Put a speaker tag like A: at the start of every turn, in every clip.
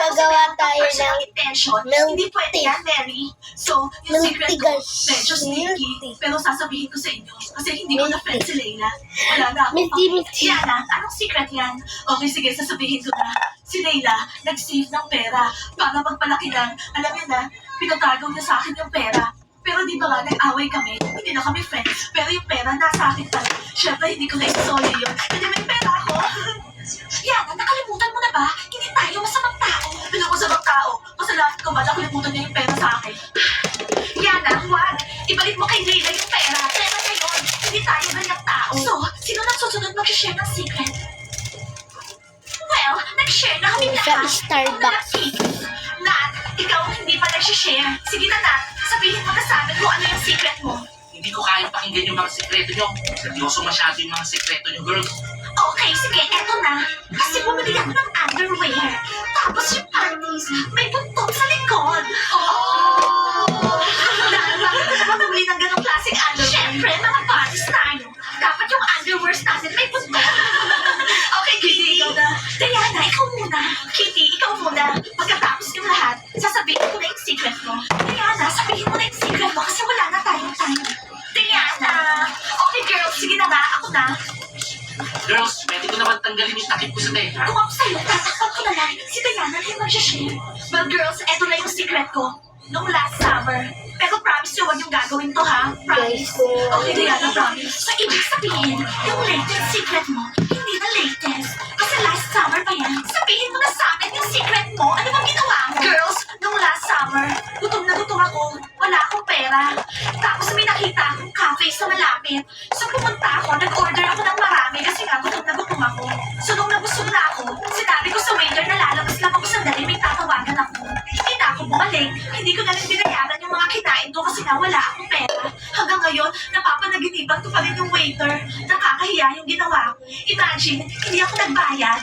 A: gagawa tayo ng
B: intention. Hindi pwede yan, Mary. So, yung secret ko, medyo sneaky. Pero sasabihin ko sa inyo, kasi hindi ko na-friend si Layla. Wala na ako. Yana, anong secret yan? Okay, sige, sasabihin ko na. Si Layla, nag-save ng pera para magpalaki ng, alam niyo na, pinatagaw niya sa akin yung pera. Pero di ba nga, nag-away kami, hindi na kami friends. Pero yung pera, nasa akin pa rin. Siyempre, hindi ko na isoli yun. Hindi may pera ako. Yana, nakalimutan mo na ba? Hindi tayo masamang tao. Hindi ako masamang tao. Kasalanan ko ba nakalimutan niya yung pera sa akin? Yana, wag. Ibalik mo kay Layla yung pera. Pera na yun. Hindi tayo ganyang tao. So, sino nang susunod mag-share ng secret? Well, nag-share na kami lahat.
A: Sa Starbucks.
B: Nat, ikaw hindi pa nag-share. Sige na, Nat. Sabihin mo na sa amin kung ano yung secret mo.
C: Hindi ko kayang pakinggan yung mga sekreto nyo. Seryoso masyado yung mga sekreto nyo, girls.
B: Okay, sige, eto na. Kasi bumili ako ng underwear. Tapos yung panties, may buntot sa likod. Oh! Dahil bakit ka naman bumili ng ganong klaseng underwear? Siyempre, mga panties tayo. Dapat yung underwears natin may buntot. Okay, Kitty. Diana, ikaw muna. Kitty, ikaw muna. Pagkatapos yung lahat, sasabihin ko na yung secret mo. Diana, sabihin mo na yung secret mo kasi wala na tayong time. Diana! Okay, girls, sige na ba? Ako na.
C: Girls, pwede ko naman tanggalin yung takip ko sa tenga.
B: Kung ako sa'yo, tatakpan ko na lang. Si Diana na yung mag-share. Well, girls, eto na yung secret ko. Nung last summer. Pero promise nyo, huwag yung gagawin to, ha? Promise. Okay, Diana, promise. So, ibig sabihin, yung latest secret mo, hindi na latest. Kasi last summer pa yan. Sabihin mo na sa amin yung secret mo. Ano bang ginawa mo? Girls, nung last summer, gutom na gutom ako. Wala akong pera. Tapos may nakita akong cafe sa malapit. So, pumunta ako, nag-order ako ng marami kasi nga gutom na gutom ako. So, nung nabusog na ako, sinabi ko sa waiter na lalabas lang ako sandali, may tatawagan ako. Hindi na ako bumalik. Hindi ko na rin binayaran yung mga kinain ko kasi nga wala akong pera. Hanggang ngayon, napapanaginipan ko pa rin yung waiter. Nakakahiya yung ginawa ko. Imagine, hindi ako nagbayad.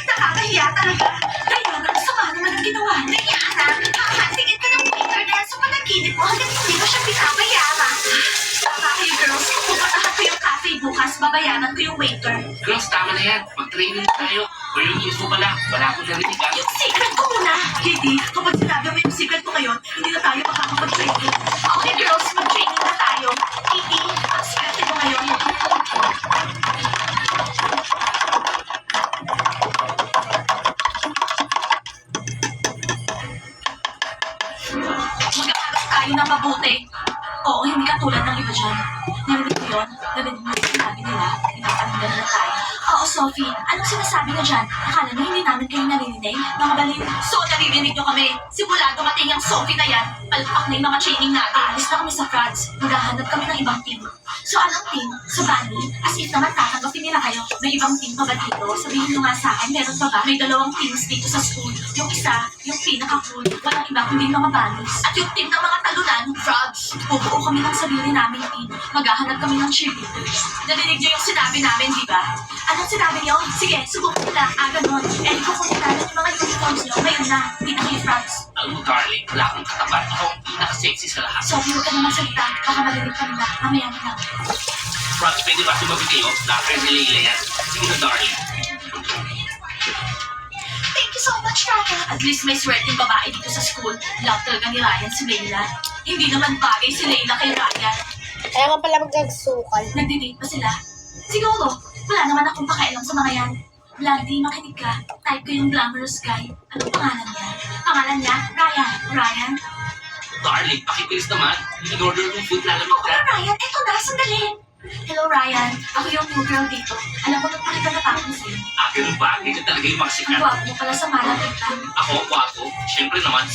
B: Nakakahiya talaga. Diana, ang sama naman ang ginawa. Diana, hahatingin ka ng waiter na yan sa panaginip mo hanggang hindi mo siya pinabayaran. Tama kayo, girls. Pupuntahan ko yung cafe bukas, babayaran ko yung waiter.
C: Girls, tama na yan. Mag-training tayo. O yung info pala, wala akong narinig ah.
B: Yung secret ko muna! Kitty, kapag sinabi mo yung secret ko ngayon, hindi na tayo makakapag-training. Okay, girls, mag-training na tayo. Kitty, ang secret ko ngayon. Mag-aaral tayo ng mabuti. Oo, hindi katulad ng iba dyan. Narinig mo yun? Narinig mo yung sinabi nila? Pinaparinggan na tayo. Oo, Sophie. Anong sinasabi niyo dyan? Akala niyo hindi namin kayo narinig? Mga baliw. So, naririnig niyo kami. Simula dumating yung Sophie na yan, palpak na yung mga training natin. Aalis na kami sa France. Maghahanap kami ng ibang team. So, anong team? Sa Bunny? As if naman tatanggapin nila kayo. May ibang team pa ba dito? Sabihin niyo nga sa akin, meron pa ba? May 2 teams dito sa school. Yung isa, yung pinaka-cool. Walang iba kundi mga bunnies. At yung team ng mga talunan, frogs. Bubuo kami ng sarili namin team. Maghahanap kami ng cheerleaders. Narinig niyo yung sinabi namin, di ba? Anong sinabi niyo? Sige, subukan nila. Ganon. Kukunin namin yung mga uniforms niyo. Ngayon na, hindi na kayo frogs.
C: Alam mo, darling, wala akong katapat. Ako ang pinaka-sexy sa lahat.
B: Sophie, huwag ka naman salita. Baka marinig ka nila. Mamaya na lang.
C: Frogs, pwede ba tumabi kayo? Na-friend ni Layla yan. Sige na, darling.
B: Thank you so much, Ryan. At least may swerteng babae dito sa school. Love talaga ni Ryan si Layla. Hindi naman bagay si Layla kay Ryan.
A: Kaya nga pala magsukal.
B: Nagdi-date pa sila? Siguro. Wala naman akong pakialam sa mga yan. Blondie, makinig ka. Type ko yung glamorous guy. Anong pangalan niya? Pangalan niya? Ryan. Ryan?
C: Darling, pakibilis naman. In-order yung food, lalamig
B: Oo
C: ka.
B: na, Ryan. Eto na, sandali. Hello, Ryan. Ako yung new girl dito. Alam mo, nung pakita na tapos sa'yo.
C: Ganun ba? Ganyan talaga yung mga
B: Ang
C: sikat.
B: gwapo mo pala sa malapit ka.
C: Ako, kwapo. Siyempre naman.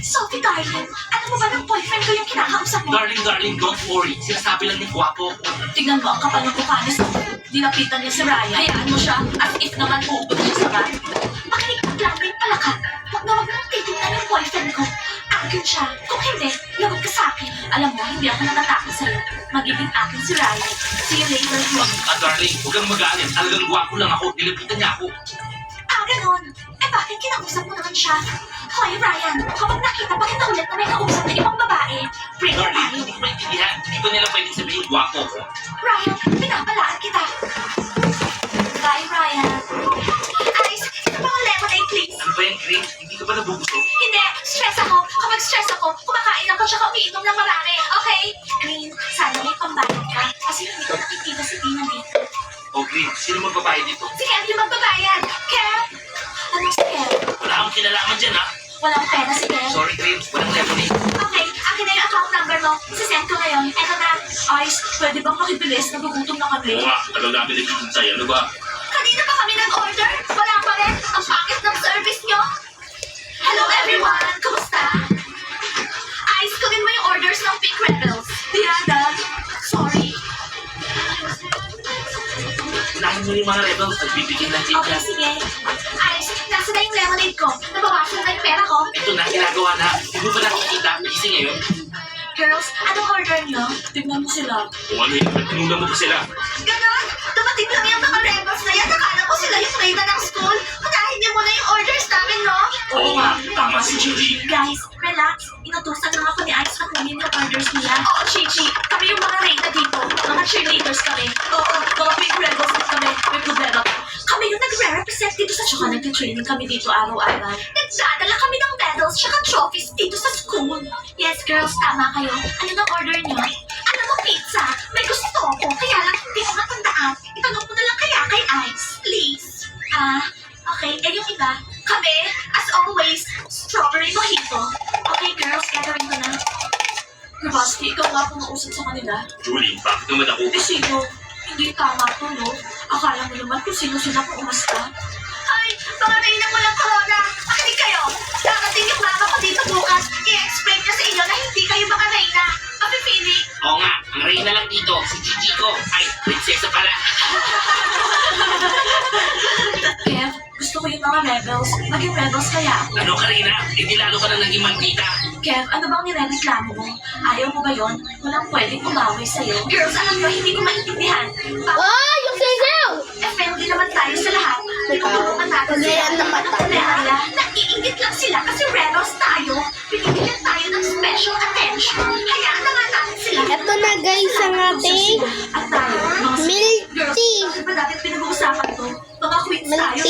B: Sophie, darling. Alam mo ba ng boyfriend ko yung kinakausap mo?
C: Darling, don't worry. Sinasabi lang niya kwapo ako.
B: Tingnan mo ang kapal ng mukha niya. Dinapitan niya si Ryan. Hayaan mo siya as if naman pupunta siya sa bar. Makinig ka lang, may palakat. Huwag na huwag mong titignan yung boyfriend ko. Akin siya. Kung hindi, lagot ka sa akin. Alam mo, hindi ako natatakot sa'yo. Magiging akin si Ryan. See you later, Juan.
C: Darling, huwag kang magalit. Talagang kwapo lang ako. Nilapitan niya ako.
B: Ganon. Bakit kinausap mo naman siya? Hoy, Ryan, kapag nakita pa kita ulit na may kausap na ibang babae, break na
C: Darling,
B: tayo.
C: hindi ko maintindihan. Hindi ko nila pwedeng sabihin kwapo ko.
B: Ryan, pinapalaan kita. Bye, Ryan. Ice, ito pang lemonade, please.
C: Grace, hindi ka ba nabubusog?
B: Hindi, stress ako. Kapag stress ako, kumakain ako tsaka umiinom ng marami. Okay? Green, sana may pambayad ka. Kasi hindi ko nakikita si Tina dito.
C: O Grace, sino magbabayad dito?
B: Si Kev yung magbabayad. Kev? Anong si Kev?
C: Wala akong kinalaman dyan ha.
B: Walang pera si Kev.
C: Sorry Grace, walang lemonade.
B: Okay, akin na yung account number mo. Isasend ko ngayon. Eto na. Ice, pwede bang pakibilis? Nagugutom na kami.
C: Oo nga, tagal namin naghihintay. Ano ba?
B: Kanina pa kami nag-order. Wala pa rin. Ang pangit ng service nyo. Hello everyone! Kumusta? Ice, kunin mo yung orders ng Pink Rebels. Diana, sorry.
C: Unahin mo yung mga rebels, nagbibigay ng
B: Okay,
C: timpla.
B: sige. Ice, nasa na yung lemonade ko. Nabawasan na yung pera ko.
C: Ito na, ginagawa na. Hindi mo ba nakikita? Gising ngayon?
B: Girls, anong order nyo? Tignan mo sila.
C: O ano yun? Tinula mo ba sila?
B: Ganon! Dumating lang yung mga rebels na yan. Akala ko sila yung reyna ng school. Patahin niyo muna yung orders namin, no?
C: Oo nga, tama si Gigi.
B: Guys, relax. Inutusan lang ako ni Ice na kunin yung orders nila. Oo, Gigi. Kami yung mga reyna dito. Mga cheerleaders kami. Oo, mga big rebels din kami. May problema pa. Kami yung nagre-represent dito sa tsaka nag-training kami dito araw-araw. Nagdadala kami ng medals tsaka trophies dito sa school. Yes, girls, tama kayo. Ano nang order niyo? Alam mo, pizza. May gusto ko. Kaya lang hindi ko matandaan. Itanong mo na lang kaya kay Ice. Please. Okay. Eh, yung iba? Kami, as always, strawberry mojito. Okay, girls, gagawin ko na. Grabowski, ikaw nga pumausap sa kanila.
C: Julie, bakit naman ako?
B: Eh, sino? Hindi tama to, no? Akala mo naman kung sino sila kung umasta. Ay, mga reyna mo ng corona. Makinig kayo. Darating yung mama ko dito bukas. I-explain niya sa inyo na hindi kayo mga reyna. Mapipili.
C: Oo nga, ang reyna lang dito, si Gigi ko. Ay, prinsesa pala.
B: Kev, gusto ko yung mga rebels. Maging rebels kaya ako.
C: Ano ka reyna? Hindi lalo ka na naging maldita.
B: Kev, ano bang nirereklamo mo? Ayaw mo ba yon? Walang pwedeng umaway sa'yo. Girls, alam nyo, hindi ko maintindihan.
A: Oh, yung sigaw!
B: Eh, friendly naman tayo sa lahat. Tinutulungan natin
A: Wala
B: sila.
A: yan naman
B: Ang
A: tayo.
B: problema nila, naiingit lang sila kasi rebels tayo. Binibigyan tayo ng special attention. Hayaan na nga natin sila.
A: Ito na guys ang ating
B: At tayo, mga
A: milk
B: girls,
A: tea.
B: bakit ba natin pinag-uusapan to? Mga queens
A: Milk
B: tayo,